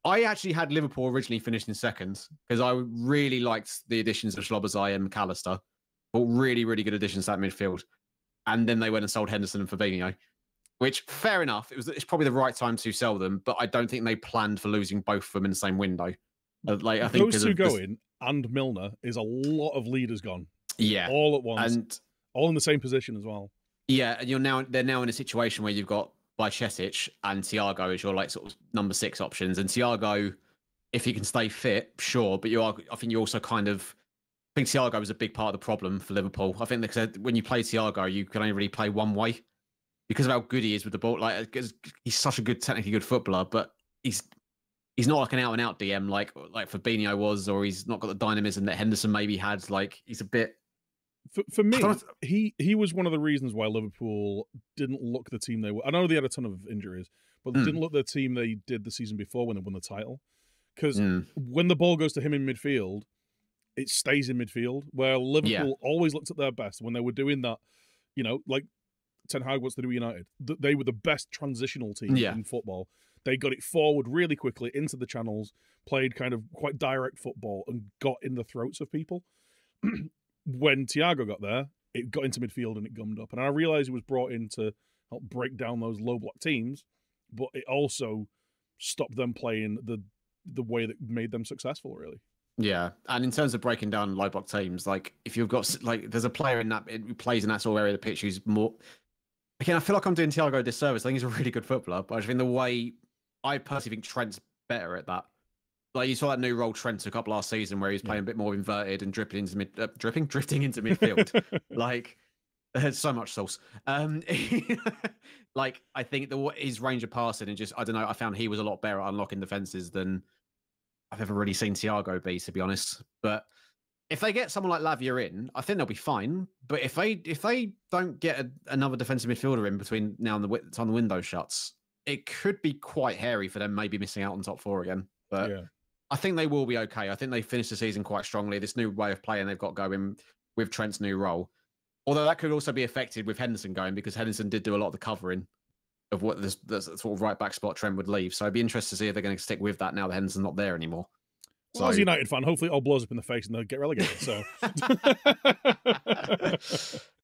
I actually had Liverpool originally finished in second because I really liked the additions of Szoboszlai and McAllister. But really, really good additions to that midfield. And then they went and sold Henderson and Fabinho, which, fair enough, it's probably the right time to sell them, but I don't think they planned for losing both of them in the same window. Like, I think those two going and Milner is a lot of leaders gone. Yeah. All at once. And all in the same position as well. Yeah, and they're now in a situation where you've got Bajcetic and Thiago as your like sort of number 6 options. And Thiago, if he can stay fit, sure, but I think you also kind of I think Thiago was a big part of the problem for Liverpool. I think that when you play Thiago, you can only really play one way because of how good he is with the ball. Like he's such a technically good footballer, but he's not like an out and out DM like Fabinho was, or he's not got the dynamism that Henderson maybe had. Like he's a bit. For me, he was one of the reasons why Liverpool didn't look the team they were. I know they had a ton of injuries, but they didn't look the team they did the season before when they won the title. Because when the ball goes to him in midfield, it stays in midfield. Where Liverpool always looked at their best when they were doing that. You know, like Ten Hag wants to do United. They were the best transitional team in football. They got it forward really quickly into the channels, played kind of quite direct football, and got in the throats of people. When Thiago got there, it got into midfield and it gummed up. And I realised he was brought in to help break down those low block teams, but it also stopped them playing the way that made them successful, really. Yeah, and in terms of breaking down low block teams, like if you've got like there's a player in that who plays in that sort of area of the pitch who's more. Again, I feel like I'm doing Thiago a disservice. I think he's a really good footballer, but I think the way I personally think Trent's better at that. Like you saw that new role Trent took up last season where he was playing a bit more inverted and drifting into midfield. Like there's so much sauce. Like I think his range of passing and just I don't know. I found he was a lot better at unlocking defenses than I've ever really seen Thiago be, to be honest. But if they get someone like Lavia in, I think they'll be fine. But if they don't get another defensive midfielder in between now and the time the window shuts, it could be quite hairy for them maybe missing out on top 4 again. But I think they will be okay. I think they finished the season quite strongly. This new way of playing they've got going with Trent's new role. Although that could also be affected with Henderson going because Henderson did do a lot of the covering of what the sort of right back spot Trent would leave. So I'd be interested to see if they're going to stick with that now that Henderson's not there anymore. Well, as a United fan, hopefully it all blows up in the face and they'll get relegated. So